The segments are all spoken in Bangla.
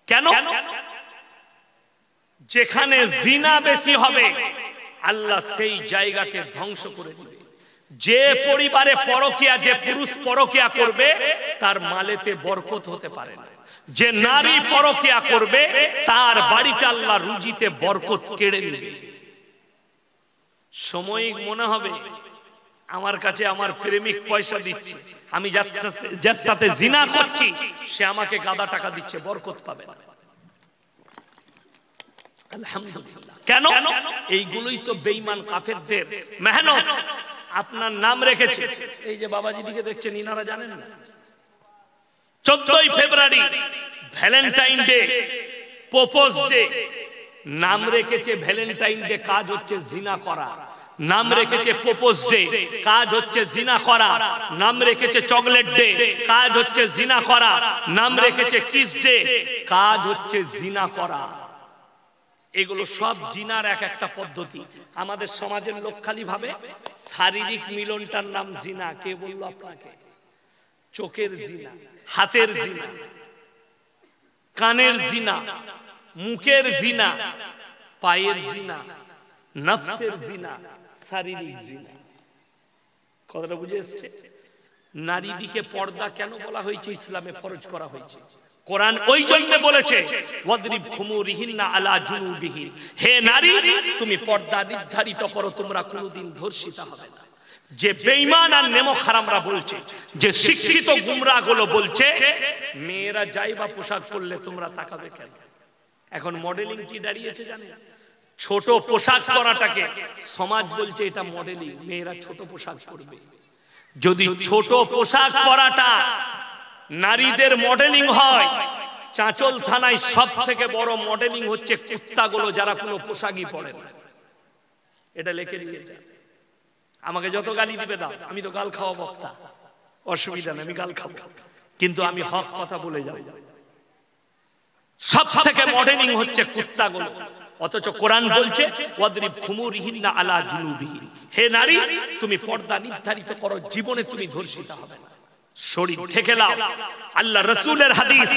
কেন? যেখানে জিনা বেশি হবে আল্লাহ সেই জায়গাকে ধ্বংস করে দিবে। যে পরিবারে পরকিয়া, যে পুরুষ পরকিয়া করবে তার মালেতে বরকত হতে পারে না। যে নারী পরকিয়া করবে তার বাড়িতে আল্লাহ রুজিতে বরকত কেড়ে নেবে। সাময়িক মনে হবে আমার কাছে আমার প্রেমিক পয়সা দিচ্ছে, আমি যার সাথে জিনা করছি সে আমাকে গাদা টাকা দিচ্ছে, বরকত পাবে না। আলহামদুলিল্লাহ। কেন? এইগুলোই তো বেঈমান কাফেরদের মেহনত। আপনার নাম রেখেছে, এই যে বাবাজি দিকে দেখছেন, ইনারা জানেন না 14ই ফেব্রুয়ারি ভ্যালেন্টাইন ডে, প্রপোজ ডে, নাম রেখেছে ভ্যালেন্টাইন ডে, কাজ হচ্ছে জিনা করা। নাম রেখেছে প্রপোজ ডে, কাজ হচ্ছে জিনা করা। নাম রেখেছে চকলেট ডে, কাজ হচ্ছে জিনা করা। নাম রেখেছে কিস ডে, কাজ হচ্ছে জিনা করা। এগুলো সব জিনার এক একটা পদ্ধতি। আমাদের সমাজের লোক খালি ভাবে শারীরিক মিলনটার নাম জিনা। কে বলল আপনাকে? চোখের জিনা, হাতের জিনা, কানের জিনা, মুখের জিনা, পায়ের জিনা, নফসের জিনা, শারীরিক জিনা। কথাটা বুঝে এসছে? নারীদিকে পর্দা কেন বলা হয়েছে? ইসলামে ফরজ করা হয়েছে। কোরআন ওই জন্য বলেছে ওয়াদরিব খুমুরিহিন্না আলা জুনুবিহিন, হে নারী তুমি পর্দা নির্ধারিত করো, তোমরা কোনোদিন ধর্ষিতা হবে না। যে বেঈমান আর নেমক হারামরা বলছে, যে শিক্ষিত গুমরাহ গুলো বলছে মেয়েরা যাইবা পোশাক পরলে তোমরা তাকাবে কেন? এখন মডেলিং কি দাঁড়িয়েছে জানেন? ছোট পোশাক পরাটাকে সমাজ বলছে এটা মডেলিং, মেয়েরা ছোট পোশাক পরবে। যদি ছোট পোশাক পরাটা নারীদের মডেলিং হয়, চাঁচল থানায় সব থেকে বড় মডেলিং হচ্ছে কুত্তাগুলো যারা কোনো পোশাকই পরে না। এটা লিখে নিয়ে যান। আমাকে যত গালি দিবে দাও, আমি তো গাল খাওয়া বক্তা, অসুবিধা নেই, আমি গাল খাবো, কিন্তু আমি হক কথা বলে যাব। সব থেকে মডেলিং হচ্ছে কুত্তাগুলো, অথচ কোরআন বলছে ওয়াদরিব খুমুরিহিন্না আলা জুনুবিহিন, হে নারী তুমি পর্দা নির্ধারিত করো, জীবনে তুমি ধর্ষিতা হবে না। শরীর ঢেকে নাও। আল্লাহ রাসূলের হাদিস,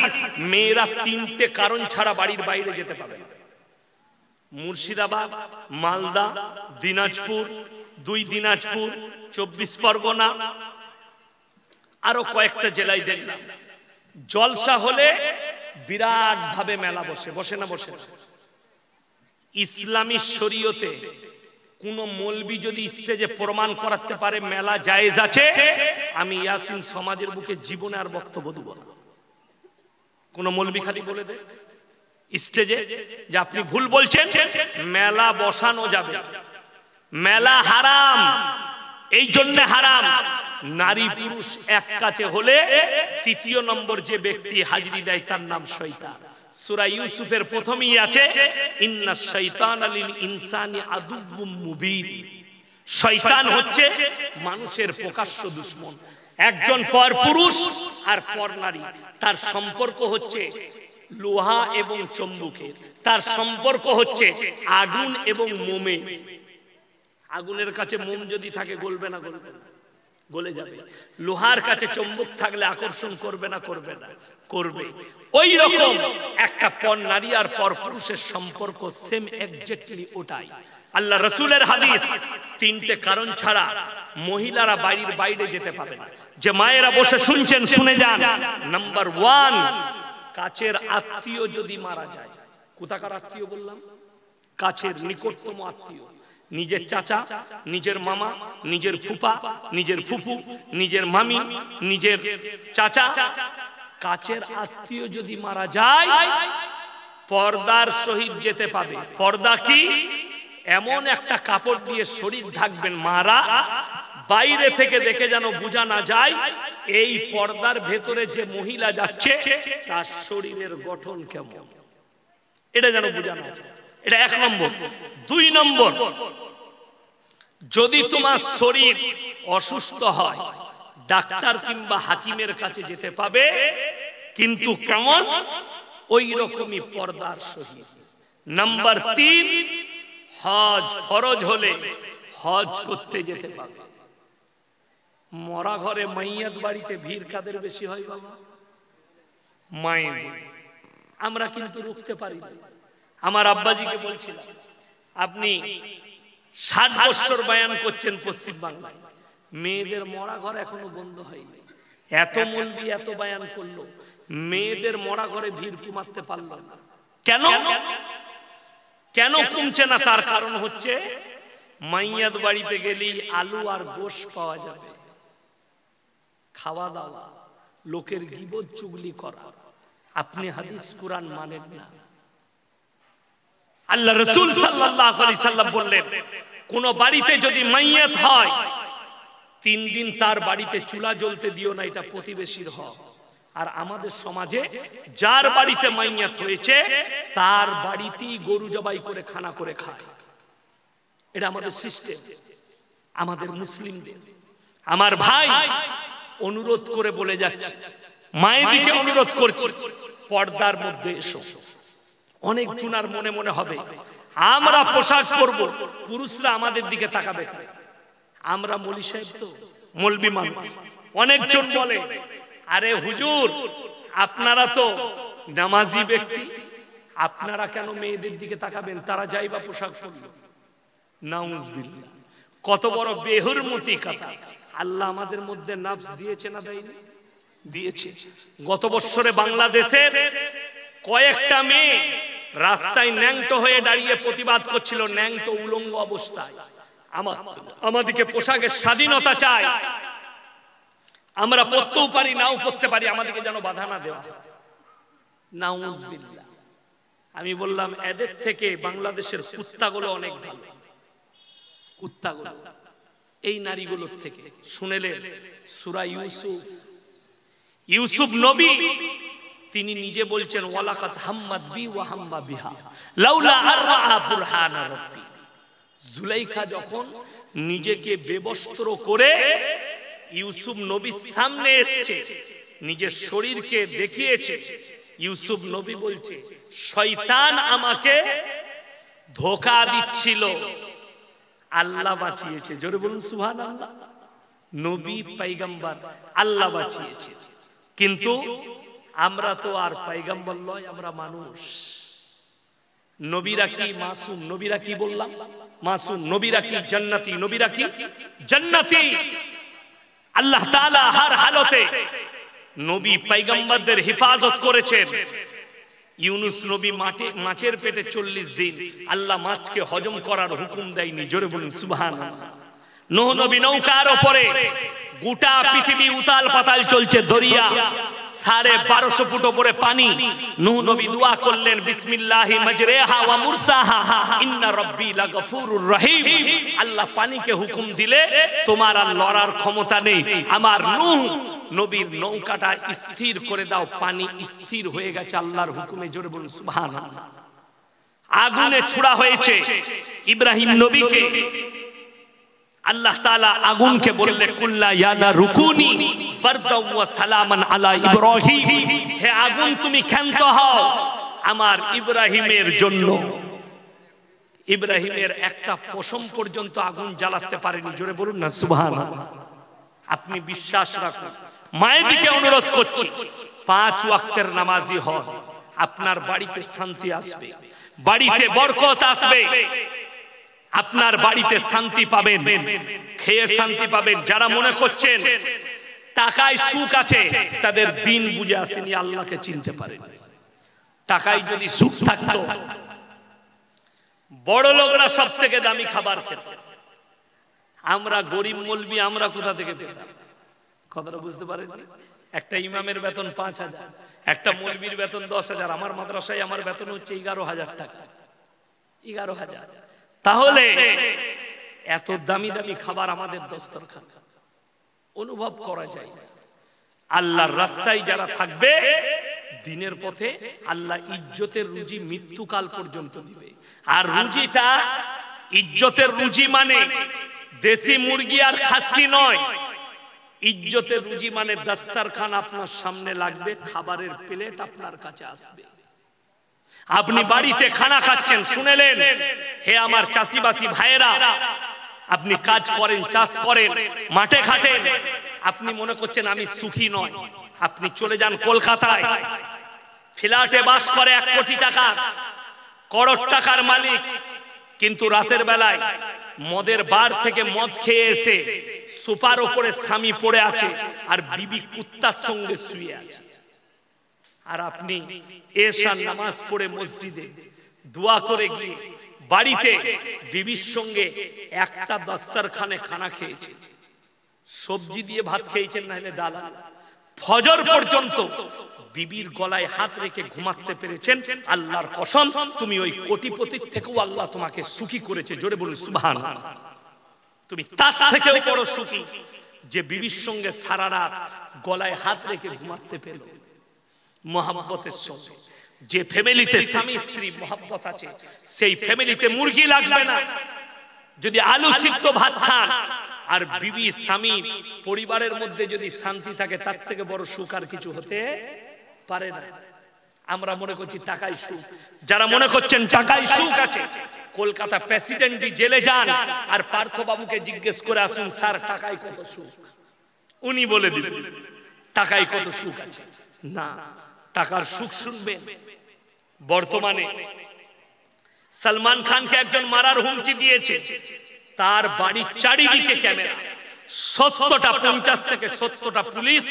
মেয়েরা 3টে কারণ ছাড়া বাড়ির বাইরে যেতে পারে না। মুর্শিদাবাদ, মালদা, দিনাজপুর, 2 দিনাজপুর, 24 পরগনা, আরো কয়েকটা জেলায় দেখলাম জলসা হলে বিরাট ভাবে মেলা বসে। বসে না? বসে না? ইসলামী শরীয়তে কোন মৌলবি যদি স্টেজে প্রমাণ করাতে পারে মেলা জায়েজ আছে, আমি ইয়াসিন সমাজের বুকে জীবনে আর বক্তব্য দেব না। কোন মৌলবি খালি বলে দে স্টেজে যে আপনি ভুল বলছেন, মেলা বসানো যাবে, মেলা হারাম। এই জন্য হারাম, নারী পুরুষ এক কাছে হলে 3য় নম্বর যে ব্যক্তি হাজিরি দেয় তার নাম শয়তান। সূরা ইউসুফের প্রথমেই আছে ইন্নাশ শাইতানা লিল ইনসানি আদুউম মুবিন। শয়তান হচ্ছে মানুষের প্রকাশ্য দুশমন। একজন পর পুরুষ আর পর নারী, তার সম্পর্ক হচ্ছে লোহা এবং চুম্বকের, তার সম্পর্ক হচ্ছে আগুন এবং মোমে। আগুনের কাছে মোম যদি থাকে গলবে না? গলবে না, গলে যাবে। লোহার কাছে চুম্বক থাকলে আকর্ষণ করবে না? করবে না, করবে। ওই রকম একটা পর নারী আর পর পুরুষের সম্পর্ক সেম এক্স্যাক্টলি ওটাই। আল্লাহ রাসূলের হাদিস, 3টে কারণ ছাড়া মহিলারা বাড়ির বাইরে যেতে পারে না। যে মায়েরা বসে শুনছেন শুনে যান। নাম্বার 1, কাছের আত্মীয় যদি মারা যায়। কোথাকার আত্মীয় বললাম? কাছের নিকটতম আত্মীয়। নিজের চাচা, নিজের মামা, নিজের ফুপা, নিজের ফুফু, নিজের মামি, নিজের চাচা, কাছের আত্মীয় যদি মারা যায় পর্দার সহিত যেতে পাবে। পর্দা কি? এমন একটা কাপড় দিয়ে শরীর ঢাকবেন মারা, বাইরে থেকে দেখে যেন বোঝা না যায় এই পর্দার ভেতরে যে মহিলা যাচ্ছে তার শরীরের গঠন কেমন, এটা যেন বোঝা না যায়। এটা 1 নম্বর। 2 নম্বর, যদি তোমার শরীর অসুস্থ হয় ডাক্তার কিংবা হাকিমের কাছে যেতে পাবে, কিন্তু কেমন? ওই রকমই পর্দার সহিত। নাম্বার 3, হজ ফরজ হলে হজ করতে যেতে পাবে। মরা ঘরে মাইয়াত বাড়িতে ভিড় কাদের বেশি হয় বাবা? মায়ের। আমরা কিন্তু রুখতে পারি না। আমার আব্বাজিকে বলছিলাম, আপনি 60 বছর বয়ান করছেন পশ্চিম বাংলায়, মেয়েদের মরা ঘর এখনো বন্ধ হয়নি। এত মৌলবি এত বয়ান করলো, মেয়েদের মরা ঘরে ভিড় কমাতে পারলো না। কেন কেন কমছে না? তার কারণ হচ্ছে মাইয়াত বাড়িতে গেলেই আলু আর গোশত পাওয়া যাবে, খাওয়া দাওয়া, লোকের গীবত চুগলি করা। আপনি হাদিস কুরআন মানেন না। আল্লাহ রাসূল সাল্লাল্লাহু আলাইহি সাল্লাম বললেন, কোন বাড়িতে যদি মাইয়াত হয় 3 দিন তার বাড়িতে চুলা জ্বলতে দিও না, এটা প্রতিবেশীর হক। আর আমাদের সমাজে যার বাড়িতে মাইয়াত হয়েছে তার বাড়িতেই গরু জবাই করে খানা করে খায়। এটা আমাদের সিস্টেম, আমাদের মুসলিমদের। আমার ভাই অনুরোধ করে বলে যাচ্ছে, মায়েদিকে অনুরোধ করছি, পর্দার মধ্যে এসো। অনেক জুনার মনে মনে হবে আমরা পোশাক পরবো, পুরুষরা আমাদের দিকে তাকাবে। আমরা মৌলী সাহেব তো মৌলবি মানুষ। অনেকজন বলে, আরে হুজুর আপনারা তো নামাজি ব্যক্তি, আপনারা কেন মেয়েদের দিকে তাকাবেন? তারা যাইবা পোশাক পরল। নাউজুবিল্লাহ, কত বড় বেহুরমতি কথা। আল্লাহ আমাদের মধ্যে নফস দিয়েছে না দেয়নি? দিয়েছে। গত বছরে বাংলাদেশের কয়েকটা মেয়ে রাস্তায় ন্যাংটো হয়ে দাঁড়িয়ে প্রতিবাদ করছিল, ন্যাংটো উলঙ্গ অবস্থায়। আমাদেরকে পোশাকের স্বাধীনতা চাই, আমরা পরতেও পারি নাও পরতে পারি, আমাদেরকে যেন বাধা না দেওয়া হয়। নাউজুবিল্লাহ। আমি বললাম এদের থেকে বাংলাদেশের কুত্তাগুলো অনেক ভালো। কুত্তাগুলো এই নারীগুলোর থেকে। শুনেলেন সূরা ইউসুফ নবী তিনি নিজে বলছেন, ওয়ালাকাত হাম্মাত বি ওয়া হাম্মা বিহা লাউলা আরআ বুরহান রাব্বি। জুলাইখা যখন নিজেকে বেবস্ত্র করে ইউসুফ নবীর সামনে এসেছে, নিজের শরীরকে দেখিয়েছে, ইউসুফ নবী বলছে শয়তান আমাকে ধোঁকা দিচ্ছিল, আল্লাহ বাঁচিয়েছে। জোরে বলুন সুবহানাল্লাহ। নবী পয়গম্বর আল্লাহ বাঁচিয়েছে। কিন্তু আমরা তো আর পয়গম্বর নয়, আমরা মানুষ। নবীরা কি মাসুম? নবীরা কি বললাম? মাসুম। নবীরা কি জান্নাতি? নবীরা কি জান্নাতি। আল্লাহ তাআলা হর হালতে নবী পয়গম্বরদের হেফাজত করেছেন। ইউনুস নবী মাছের পেটে 40 দিন, আল্লাহ মাছকে হজম করার হুকুম দেয়নি। জোরে বলুন সুবহানাল্লাহ। নূহ নবী নৌকার উপরে, গোটা পৃথিবী উতাল পাতাল চলছে, দরিয়া 1250 ফুট উপরে পানি। নূহ নবী দোয়া করলেন, বিসমিল্লাহি মাজরিহা ওয়া মুরসাহা ইন্না রাব্বি লাগফুরুর রহিম। আল্লাহ পানিকে হুকুম দিলে তোমার আর লড়ার ক্ষমতা নেই, আমার নূহ নবীর নৌকাটা স্থির করে দাও। পানি স্থির হয়ে গেছে আল্লাহর হুকুমে। জোরে বলুন সুবহানাল্লাহ। আগুনে ছুড়া হয়েছে ইব্রাহিম নবীকে। আল্লাহ তাআলা আগুনকে বললে, কুল্লা ইয়া নারু কুনি বারদাও ওয়া সালামান আলা ইব্রাহিম। হে আগুন তুমি ক্ষান্ত হও আমার ইব্রাহিমের জন্য। ইব্রাহিমের একটা পশম পর্যন্ত আগুন জ্বালাতে পারেনি। জোরে বলুন না সুবহানাল্লাহ। আপনি বিশ্বাস রাখুন। মায়ের দিকে অনুরোধ করছি, 5 ওয়াক্তের নামাজি হন, আপনার বাড়িতে শান্তি আসবে, বাড়িতে বরকত আসবে, আপনার বাড়িতে শান্তি পাবেন, খেয়ে শান্তি পাবেন। যারা মনে করছেন টাকায় সুখ আছে, তাদের দিন বুঝে আসেনি, আল্লাহকে চিনতে পারেন। টাকায় যদি সুখ থাকতো, বড় লোকরা সব থেকে দামি খাবার খেত, আমরা গরিব মৌলবি আমরা কোথা থেকে পেতাম? কথাটা বুঝতে পারেন? একটা ইমামের বেতন 5000, একটা মৌলবির বেতন 10000। আমার মাদ্রাসায় আমার বেতন হচ্ছে 11000 টাকা। 11000। তাহলে এত দামি দামি খাবার আমাদের দস্তরখান, অনুভব করা যায়। আল্লাহর রাস্তায় যারা থাকবে দিনের পথে, আল্লাহ ইজ্জতের রুজি মৃত্যুকাল পর্যন্ত দিবে। আর রুজিটা ইজ্জতের রুজি মানে দেশি মুরগি আর খাসি নয়। ইজ্জতের রুজি মানে দস্তরখান আপনার সামনে লাগবে, খাবারের প্লেট আপনার কাছে আসবে। আপনি বাড়িতে খানা খাচ্ছেন, শুনেলেন হে আমার চাষিবাসী ভাইয়েরা, আপনি কাজ করেন, চাষ করেন, মাঠে খাটেন, আপনি মনে করছেন আমি সুখী নয়। আপনি চলে যান কলকাতায়, ফ্ল্যাটে বাস করে 1 কোটি টাকা, করোড় টাকার মালিক, কিন্তু রাতের বেলায় মদের বার থেকে মদ খেয়ে এসে সোফার উপরে স্বামী পড়ে আছে আর বিবি কুত্তার সঙ্গে শুয়ে আছে। আর আপনি এশার নামাজ পড়ে মসজিদে দোয়া করে গিয়ে বাড়িতে বিবির সঙ্গে একটা দস্তরখানে খানা খেয়েছেন, সবজি দিয়ে ভাত খেয়েছেন, না হলে ডাল। ফজর পর্যন্ত বিবির গলায় হাত রেখে ঘুমাতে পেরেছেন, আল্লাহর কসম তুমি ওই কোটিপতির থেকেও আল্লাহ তোমাকে সুখী করেছে। জোরে বলুন সুবহানাল্লাহ। তুমি তার থেকেও বড় সুখী যে বিবির সঙ্গে সারা রাত গলায় হাত রেখে ঘুমাতে পেল মহব্বতের সঙ্গে। যে ফ্যামিলিতে স্বামী স্ত্রী মহব্বত আছে সেই ফ্যামিলিতে মুরগি লাগবে না। যদি আলু সিদ্ধ ভাত খান আর বিবি স্বামী পরিবারের মধ্যে যদি শান্তি থাকে, তার থেকে বড় সুখ আর কিছু হতে পারে না। আমরা মনে করছি টাকাই সুখ। যারা মনে করছেন টাকাই সুখ আছে, কলকাতা প্রেসিডেন্ট জেলে যান আর পার্থ বাবুকে জিজ্ঞেস করে আসুন, স্যার টাকায় কত সুখ, উনি বলে দিবেন টাকায় কত সুখ আছে। না, টাকার সুখ শুনবেন। বর্তমানে সালমান খানকে একজন মারার হুমকি দিয়েছে, তার বাড়ির চারিদিকে ক্যামেরা, 70টা 50 থেকে 70টা পুলিশ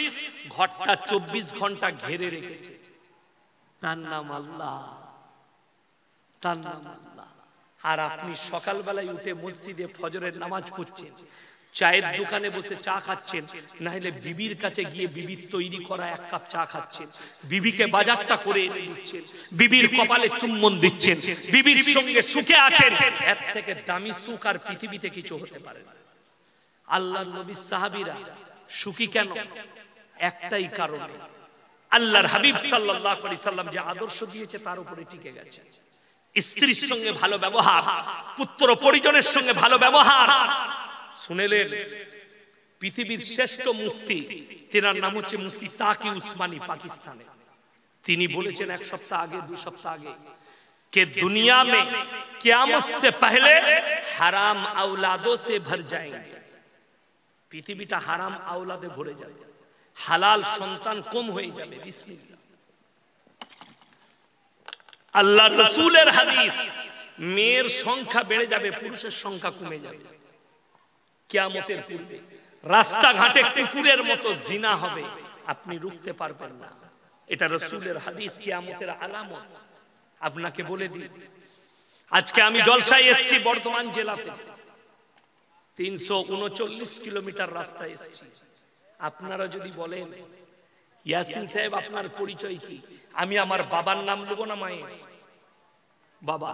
ঘরটা 24 ঘন্টা ঘিরে রেখেছে। তার নাম আল্লাহ, তার নাম আল্লাহ। আর আপনি সকালবেলায় উঠে মসজিদে ফজরের নামাজ পড়ছেন, চায়ের দোকানে বসে চা খাচ্ছেন, না হলে বিবির কাছে গিয়ে বিবির তৈরি করা 1 কাপ চা খাচ্ছেন, বিবিকে বাজারটা করে এনে দিচ্ছেন, বিবির কপালে চুম্বন দিচ্ছেন, বিবির সঙ্গে সুখে আছেন। এর থেকে দামি সুখ আর পৃথিবীতে কিছু হতে পারে না। আল্লাহর নবীর সাহাবীরা সুখী কেন? একটাই কারণ, আল্লাহর হাবিব সাল্লাল্লাহু আলাইহি সাল্লাম যে আদর্শ দিয়েছে তার উপরে টিকে গেছে। স্ত্রীর সঙ্গে ভালো ব্যবহার, পুত্র পরিজনের সঙ্গে ভালো ব্যবহার। শুনেলেন পৃথিবীর শ্রেষ্ঠ মুফতি, তেনার নাম হচ্ছে মুফতি তাকি উসমানী, পাকিস্তানে। তিনি বলেছেন 1 সপ্তাহ আগে 2 সপ্তাহ আগে कि दुनिया में क़यामत से पहले हराम औलादों से भर जाएंगे। পৃথিবীটা হারাম আওলাদে ভরে যাবে, হালাল সন্তান কম হয়ে যাবে। বিসমিল্লাহ। আল্লাহর রাসূলের হাদিস, মেয়ের সংখ্যা বেড়ে যাবে, পুরুষের সংখ্যা কমে যাবে। কিয়ামতের পূর্বে রাস্তাঘাটে কুকুরের মতো জিনা হবে, আপনি রুখতে পারবেন না। এটা রাসূলের হাদিস, কিয়ামতের আলামত। আপনাকে বলে দিই, আজকে আমি জলসায় এসেছি বর্ধমান জেলাতে, 339 কিলোমিটার রাস্তা এসেছি। আপনারা যদি বলেন ইয়াসিন সাহেব আপনার পরিচয় কি, আমি আমার বাবার নাম নেব না মায়ের? বাবা,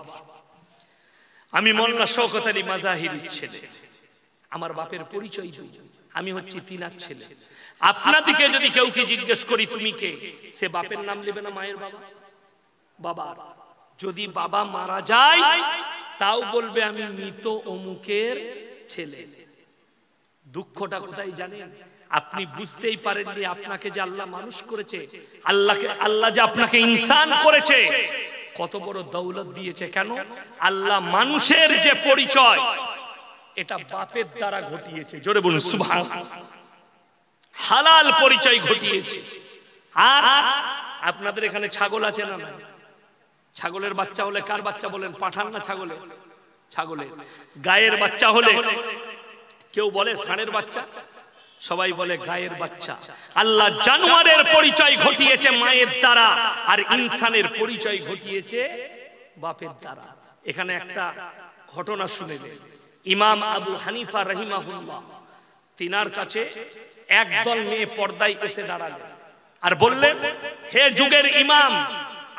আমি মোল্লা শওকত আলী মাজাহিরির ছেলে, আমার বাপের পরিচয় দিই, আমি হচ্ছি তিনার ছেলে। আপনাদিকে যদি কেউ কি জিজ্ঞেস করি তুমি কে, সে বাপের নাম নেবে না মায়ের? বাবা বাবার। যদি বাবা মারা যায় তাও বলবে আমি মৃত অমুকের ছেলে। দুঃখটা কোথায় জানেন? আপনি বুঝতেই পারেননি আপনাকে যে আল্লাহ মানুষ করেছে, আল্লাহ যে আপনাকে ইনসান করেছে, কত বড় দৌলত দিয়েছে। কেন? আল্লাহ মানুষের যে পরিচয় এটা বাপের দ্বারা ঘটিয়েছে। জোরে বলুন সুবহানাল্লাহ। হালাল পরিচয় ঘটিয়েছে। আর আপনাদের এখানে ছাগল আছে না? ছাগলের বাচ্চা হলে কার বাচ্চা বলেন? পাঠান না ছাগলের? ছাগলের। গায়ের বাচ্চা হলে কেউ বলে ষাঁড়ের বাচ্চা, সবাই বলে গায়ের বাচ্চা। আল্লাহ জানোয়ারের পরিচয় ঘটিয়েছে মায়ের দ্বারা, আর ইনসানের পরিচয় ঘটিয়েছে বাপের দ্বারা। এখানে একটা ঘটনা শুনেলেন, ইমাম আবু হানিফা রাহিমাহুল্লাহ, তিনার কাছে একদল মেয়ে পর্দায় এসে দাঁড়ালেন আর বললেন, হে যুগের ইমাম,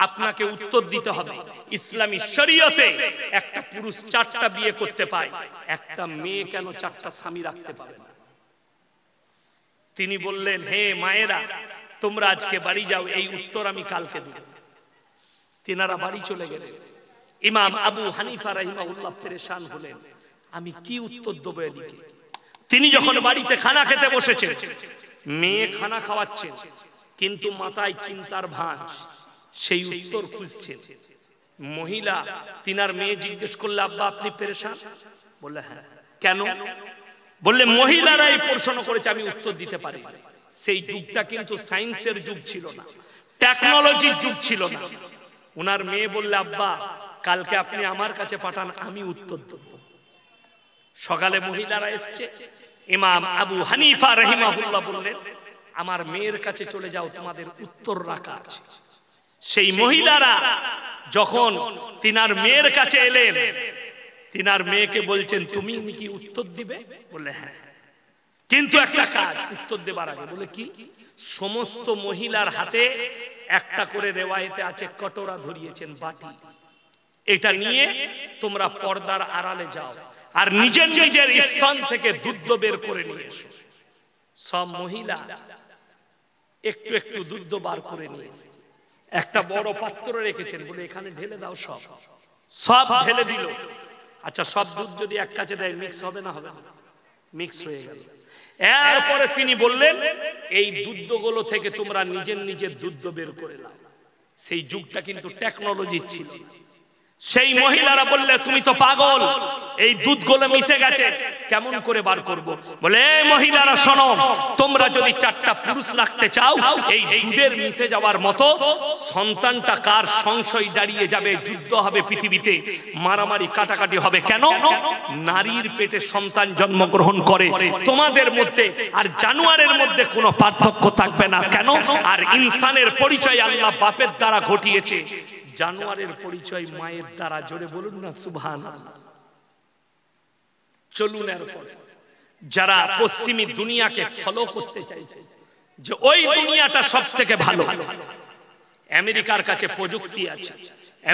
আপনাকে উত্তর দিতে হবে, ইসলামী শরীয়তে একটা পুরুষ 4টা বিয়ে করতে পায়, একটা মেয়ে কেন 4টা স্বামী রাখতে পারে না? তিনি বললেন, হে মায়েরা, তোমরা আজকে বাড়ি যাও, এই উত্তর আমি কালকে দেব। তিনারা বাড়ি চলে গেলেন। ইমাম আবু হানিফা রাহিমাহুল্লাহ পেরেশান হলেন, আমি কি উত্তর দেব এদিকে? তিনি যখন বাড়িতে খানা খেতে বসেছেন, মেয়ে খানা খাওয়াচ্ছেন, কিন্তু মাথায় চিন্তার ভাঁজ, সেই উত্তর খুঁজছেন। মহিলা তিনার মেয়ে জিজ্ঞেস করলে, আব্বা আপনি পেরেশান? বললে হ্যাঁ। কেন? বললে মহিলারা এই প্রশ্ন করেছে, আমি উত্তর দিতে পারি। সেই যুগটা কিন্তু সায়েন্সের যুগ ছিল না, টেকনোলজির যুগ ছিল না। ওনার মেয়ে বললে, আব্বা কালকে আপনি আমার কাছে পাঠান, আমি উত্তর দেব। সকালে মহিলারা এসছে, ইমাম আবু হানিফা রাহিমাহুল্লাহ বললেন, আমার মেয়ের কাছে চলে যাও, তোমাদের উত্তর রাখা আছে। সেই মহিলারা যখন তিনার মেয়ের কাছে এলেন, তিনার মেয়েকে বলছেন, তুমি কি উত্তর দিবে? বলে হ্যাঁ, কিন্তু একটা কাজ উত্তর দেবার আগে। বলে কি? সমস্ত মহিলার হাতে একটা করে রেওয়ায়েতে আছে কটোরা ধরিয়েছেন, বাটি। এটা নিয়ে তোমরা পর্দার আড়ালে যাও আর নিজের নিজের স্তন থেকে দুধ বের করে নিয়ে এসো। সব মহিলা একটু একটু দুধ বার করে নিয়ে একটা বড় পাত্র রেখেছেন, বলে এখানে ঢেলে দাও। সব সব ঢেলে দিল। আচ্ছা, সব দুধ যদি এক কাছে দেয় মিক্স হবে না? হবে না, মিক্স হয়ে গেল। এরপরে তিনি বললেন, এই দুধগুলো থেকে তোমরা নিজের নিজের দুধ বের করে নাও। সেই যুগটা কিন্তু টেকনোলজি ছিল। সেই মহিলারা বললে, তুমি তো পাগল, এই দুধগুলো মিশে গেছে, কেমন করে বার করব? বলে, মহিলারা শোনো, তোমরা যদি চারটা পুরুষ রাখতে চাও, এই দুধের মিশে যাওয়ার মতো সন্তানটা কার সংশয় দাঁড়িয়ে যাবে, যুদ্ধ হবে পৃথিবীতে, মারামারি কাটাকাটি হবে। কেন? নারীর পেটে সন্তান জন্মগ্রহণ করে, তোমাদের মধ্যে আর জানোয়ারের মধ্যে কোনো পার্থক্য থাকবে না। কেন? আর ইনসানের পরিচয় আল্লাহ বাপের দ্বারা ঘটিয়েছে, জানোয়ারের পরিচয় মায়ের দ্বারা। জোরে বলুন না সুবহানাল্লাহ। চলুন এরপরে যারা পশ্চিমী দুনিয়াকে ফলো করতে চাইছে, যে ওই দুনিয়াটা সব থেকে ভালো, আমেরিকার কাছে প্রযুক্তি আছে,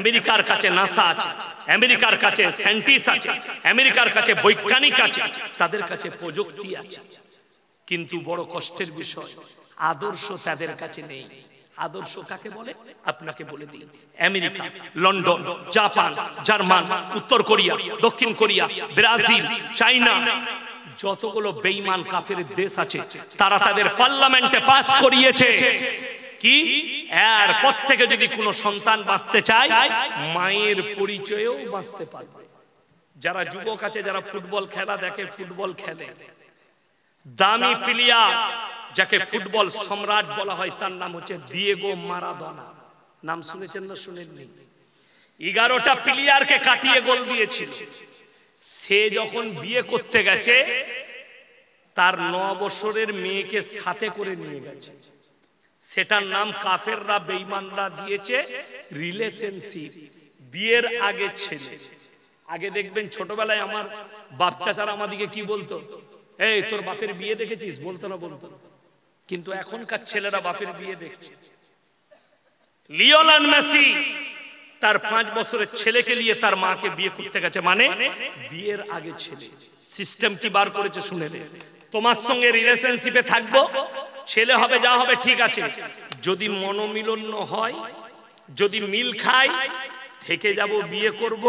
আমেরিকার কাছে নাসা আছে, আমেরিকার কাছে সায়েন্টিস্ট আছে, আমেরিকার কাছে বৈজ্ঞানিক আছে, তাদের কাছে প্রযুক্তি আছে, কিন্তু বড় কষ্টের বিষয় আদর্শ তাদের কাছে নেই। আদর্শ কাকে বলে? আপনাকে বলে দিই। আমেরিকা, লন্ডন, জাপান, জার্মান, উত্তর কোরিয়া, দক্ষিণ কোরিয়া, ব্রাজিল, চায়না, যতগুলো বেঈমান কাফের দেশ আছে, তারা তাদের পার্লামেন্টে পাস করিয়েছে কি, এরপর থেকে যদি কোনো সন্তান বাঁচতে চায়, মায়ের পরিচয়েও বাঁচতে পারবে। যারা যুবক আছে, যারা ফুটবল খেলা দেখে, ফুটবল খেলে, দামি প্লেয়ার যাকে ফুটবল সম্রাট বলা হয়, তার নাম হচ্ছে দিয়েগো মারাদোনা। নাম শুনেছেন না শুনেননি? 11টা প্লেয়ারকে কাটিয়ে গোল দিয়েছিল। সে যখন বিয়ে করতে গেছে, তার 9 বছরের মেয়েকে সাথে করে নিয়ে গেছে। সেটার নাম কাফেররা, বেঈমানরা দিয়েছে রিলেশনশিপ। বিয়ের আগে ছেলে। আগে দেখবেন ছোটবেলায় আমার বাপ চাচারা আমাদিকে কি বলতো, এই তোর বাপের বিয়ে দেখেছিস? বলতো না? বলতো। কিন্তু এখনকার ছেলেরা বাপের বিয়ে দেখছে। লিওনেল মেসি তার 5 বছরের ছেলেকে নিয়ে তার মাকে বিয়ে করতে গেছে, মানে বিয়ের আগে ছেলে। সিস্টেম কি বার করেছে শুনে নে। তোমার সঙ্গে রিলেশনশিপে থাকবো, ছেলে হবে, যা হবে ঠিক আছে, যদি মনোমিলন হয়, যদি মিল খাই, থেকে যাব, বিয়ে করব।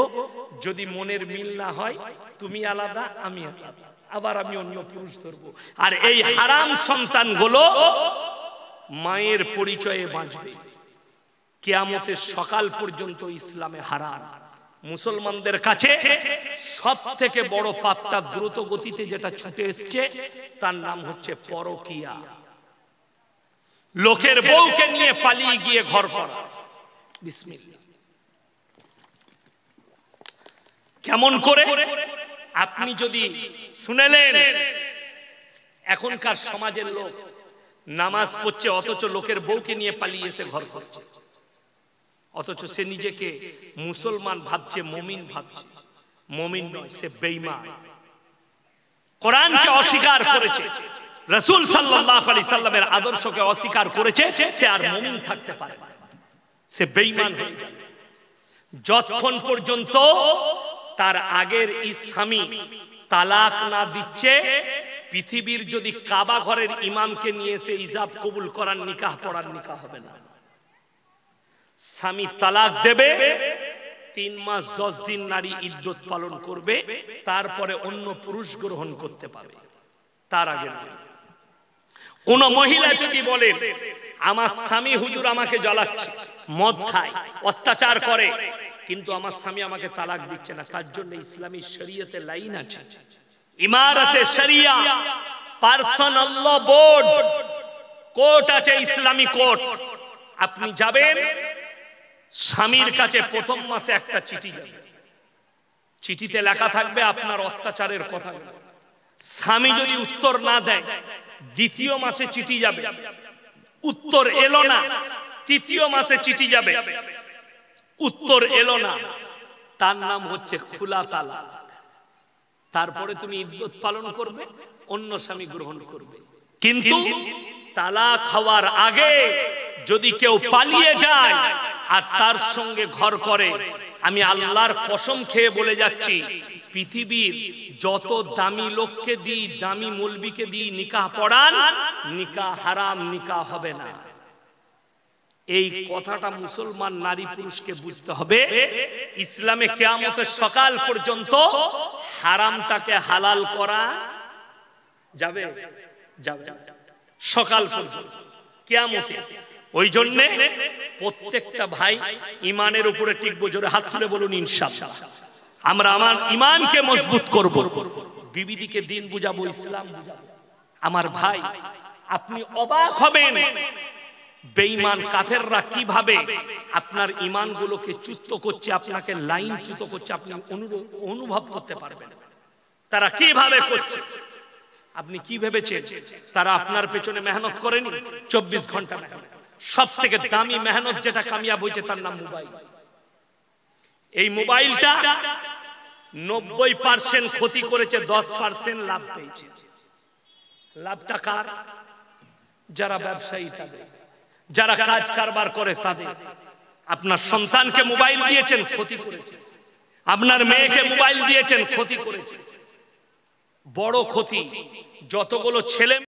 যদি মনের মিল না হয়, তুমি আলাদা, আমি আলাদা, আবার আমি অন্য পুরুষ ধরবো। আর এই হারাম সন্তানগুলো মায়ের পরিচয়ে বাঁচবে কিয়ামতের সকাল পর্যন্ত। ইসলামে হারাম। মুসলমানদের কাছে সব থেকে বড় পাপটা দ্রুত গতিতে যেটা ছুটে এসছে, তার নাম হচ্ছে পরকিয়া। লোকের বউকে নিয়ে পালিয়ে গিয়ে ঘর করা। বিসমিল্লাহ। কেমন করে? আপনি যদি শুনেলেন, এখনকার সমাজের লোক নামাজ পড়ছে, অথচ লোকের বউকে নিয়ে পালিয়ে এসে ঘর করছে, অথচ সে নিজেকে মুসলমান ভাবছে, মুমিন ভাবছে। মুমিন নয়, সে বেঈমান। কোরআনকে অস্বীকার করেছে, রাসূল সাল্লাল্লাহু আলাইহি সাল্লামের আদর্শকে অস্বীকার করেছে, সে আর মুমিন থাকতে পারে না, সে বেঈমান হয়ে যাবে। যতক্ষণ পর্যন্ত তার আগের স্বামী তালাক না দিচ্ছে, পৃথিবীর যদি কাবা ঘরের ইমামকে নিয়ে এসে ইজাব কবুল করার নিকাহ পড়ার নিকাহ হবে না। স্বামী তালাক দেবে, 3 মাস 10 দিন নারী ইদ্যত পালন করবে, তারপরে অন্য পুরুষ গ্রহণ করতে পারবে। তার আগে কোন মহিলা যদি বলে, আমার স্বামী হুজুর আমাকে জ্বালাচ্ছে, মদ খায়, অত্যাচার করে, কিন্তু আমার স্বামী আমাকে তালাক দিচ্ছে না, তার জন্য ইসলামী শরীয়তে লাইন আছে, ইমারতে শরিয়া, পার্সোনাল ল বোর্ড, কোর্ট আছে, ইসলামী কোর্ট। আপনি যাবেন স্বামীর কাছে, প্রথম মাসে একটা চিঠি যাবে, চিঠিতে লেখা থাকবে আপনার অত্যাচারের কথা। স্বামী যদি উত্তর না দেয়, দ্বিতীয় মাসে চিঠি যাবে, উত্তর এলো না, তৃতীয় মাসে চিঠি যাবে, উত্তর এলো না, তার নাম হচ্ছে খোলা তালাক। তারপরে তুমি ইদ্যত পালন করবে, অন্য স্বামী গ্রহণ করবে। কিন্তু তালাক হওয়ার আগে যদি কেউ পালিয়ে যায় আর তার সঙ্গে ঘর করে, আমি আল্লাহর কসম খেয়ে বলে যাচ্ছি, পৃথিবীর যত দামি লোককে দিই, দামি মৌলবীকে দিই নিকাহ পড়ান, নিকাহ হারাম, নিকাহ হবে না। এই কথাটা মুসলমান নারী পুরুষকে বুঝতে হবে। ইসলামে কিয়ামতের সকাল পর্যন্ত হারামটাকে হালাল করা যাবে, যাবে সকাল পর্যন্ত কিয়ামতে। ওই জন্য প্রত্যেকটা ভাই ইমানের উপরে টিকবো। জোরে হাত তুলে বলুন ইনশাআল্লাহ। আমরা আমার ইমানকে মজবুত করব, বিবিদিকে দিন বুঝাবো, ইসলাম বুঝাবো। আমার ভাই, আপনি অবাক হবেন বেঈমান কাফেররা কিভাবে আপনার ঈমানগুলোকে চ্যুত করছে, আপনাকে লাইনচ্যুত করছে, আপনি অনুভব করতে পারবেন তারা কিভাবে করছে। আপনি কি ভেবেছেন তারা আপনার পেছনে মেহনত করেনি? 24 ঘন্টা মেহনত। সব থেকে দামি মেহনত যেটা কামিয়াব হয়েছে তার নাম মোবাইল। এই মোবাইলটা 90% ক্ষতি করেছে, 10% লাভ পেয়েছে। লাভটা কার? যারা ব্যবসায়ী তাদের, যারা কাজ কারবার করে তাদের। আপনার সন্তানকে মোবাইল দিয়েছেন, ক্ষতি করেছে। আপনার মেয়েকে মোবাইল দিয়েছেন, ক্ষতি করেছে। বড় ক্ষতি। যতগুলো ছেলে